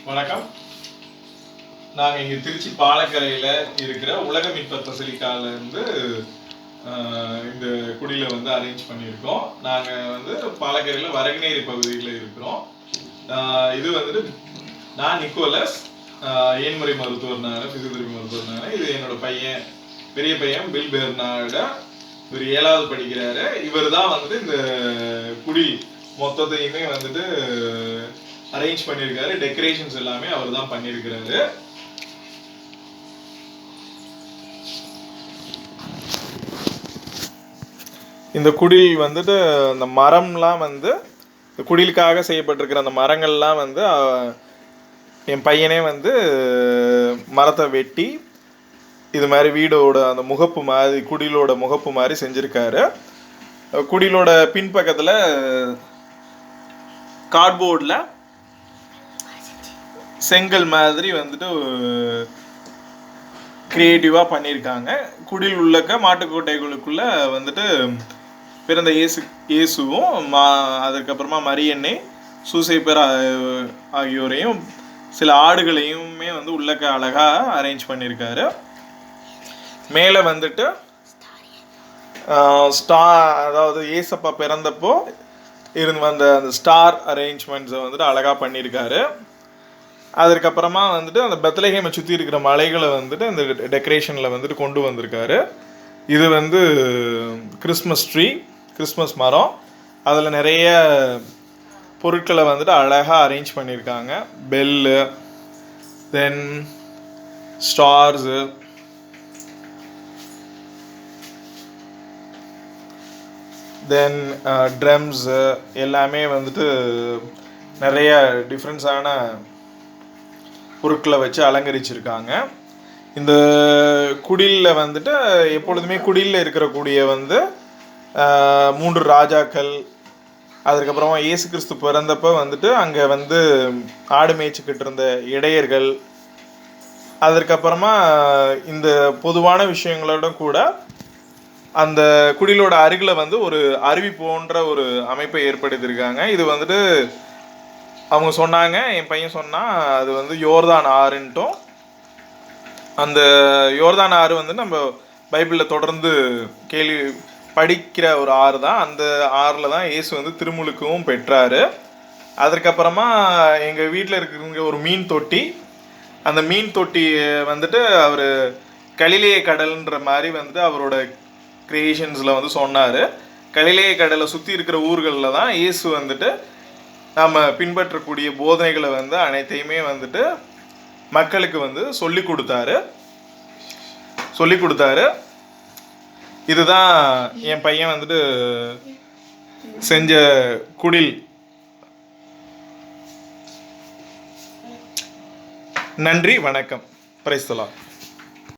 வணக்கம். நாங்கள் இங்கே திருச்சி பாலக்கரையில் இருக்கிற உலக மின்பத் பசிலிக்கால இருந்து இந்த குடியில் வந்து அரேஞ்ச் பண்ணியிருக்கோம். நாங்கள் வந்து பாலக்கரையில் வரகநேரி பகுதியில் இருக்கிறோம். இது வந்துட்டு நான் நிக்கோலஸ், ஏன்முறை மருத்துவர்னால, பிசியோதெரபி மருத்துவர்னால. இது என்னோட பையன், பெரிய பையன் பில் பெர்னார்ட. இவர் 7வது படிக்கிறாரு. இவர் தான் வந்துட்டு இந்த குடில் மொத்தத்தையுமே வந்துட்டு அரேஞ்ச் பண்ணியிருக்காரு. டெக்கரேஷன்ஸ் எல்லாமே அவர் தான் பண்ணியிருக்கிறாரு. இந்த குடில் வந்துட்டு இந்த மரம்லாம் வந்து குடிலுக்காக செய்யப்பட்டிருக்கிற அந்த மரங்கள்லாம் வந்து என் பையனே வந்து மரத்தை வெட்டி இது மாதிரி வீடோட அந்த முகப்பு மாதிரி, குடிலோட முகப்பு மாதிரி செஞ்சுருக்காரு. குடிலோட பின்பக்கத்தில் கார்ட்போர்டில் செங்கல் மாதிரி வந்துட்டு கிரியேட்டிவாக பண்ணியிருக்காங்க. குடில் உள்ளக்க மாட்டுக்கோட்டைகளுக்குள்ளே வந்துட்டு பிறந்த இயேசுவும் அதுக்கப்புறமா மரியன்னை, சூசைப்பர் ஆகியோரையும் சில ஆடுகளையுமே வந்து உள்ளக்க அழகாக அரேஞ்ச் பண்ணியிருக்காரு. மேலே வந்துட்டு அதாவது ஏசப்பா பிறந்தப்போ இருந்து வந்த அந்த ஸ்டார் அரேஞ்ச்மெண்ட்ஸை வந்துட்டு அழகாக பண்ணியிருக்காரு. அதுக்கப்புறமா வந்துட்டு அந்த பெத்லஹேமை சுற்றி இருக்கிற மலைகளை வந்துட்டு அந்த டெக்கரேஷனில் வந்துட்டு கொண்டு வந்திருக்காரு. இது வந்து கிறிஸ்மஸ் ட்ரீ, கிறிஸ்மஸ் மரம். அதில் நிறைய பொருட்களை வந்துட்டு அழகாக அரேஞ்ச் பண்ணியிருக்காங்க. பெல்லு, தென் ஸ்டார்ஸு, தென் ட்ரம்ஸு எல்லாமே வந்துட்டு நிறைய டிஃப்ரெண்ட்ஸான பொருட்களை வச்சு அலங்கரிச்சிருக்காங்க. இந்த குடிலில் வந்துட்டு எப்பொழுதுமே குடிலில் இருக்கக்கூடிய வந்து 3 ராஜாக்கள், அதுக்கப்புறமா இயேசு கிறிஸ்து பிறந்தப்போ வந்துட்டு அங்கே வந்து ஆடு மேய்ச்சிக்கிட்டு இருந்த இடையர்கள், அதற்கப்புறமா இந்த பொதுவான விஷயங்களோட கூட அந்த குடிலோட அருகில் வந்து ஒரு அருவி போன்ற ஒரு அமைப்பை ஏற்படுத்தியிருக்காங்க. இது வந்துட்டு அவங்க சொன்னாங்க, என் பையன் சொன்னால் அது வந்து யோர்தான் ஆறுன்ட்டும். அந்த யோர்தான் ஆறு வந்து நம்ம பைபிளில் தொடர்ந்து படிக்கிற ஒரு ஆறு தான். அந்த ஆறில் தான் இயேசு வந்து திருமுழுக்கவும் பெற்றார். அதற்கப்புறமா எங்கள் வீட்டில் இருக்கிறவங்க ஒரு மீன் தொட்டி, அந்த மீன் தொட்டி வந்துட்டு அவர் கலிலேய கடல்ன்ற மாதிரி வந்து அவரோட கிரியேஷன்ஸில் வந்து சொன்னார். கலிலேய கடலை சுற்றி இருக்கிற ஊர்களில் தான் இயேசு வந்துட்டு நம்ம பின்பற்றக்கூடிய போதனைகளை வந்து அனைத்தையுமே வந்துட்டு மக்களுக்கு வந்து சொல்லி கொடுத்தாரு. இதுதான் என் பையன் வந்துட்டு செஞ்ச குடில். நன்றி, வணக்கம். Praise the Lord.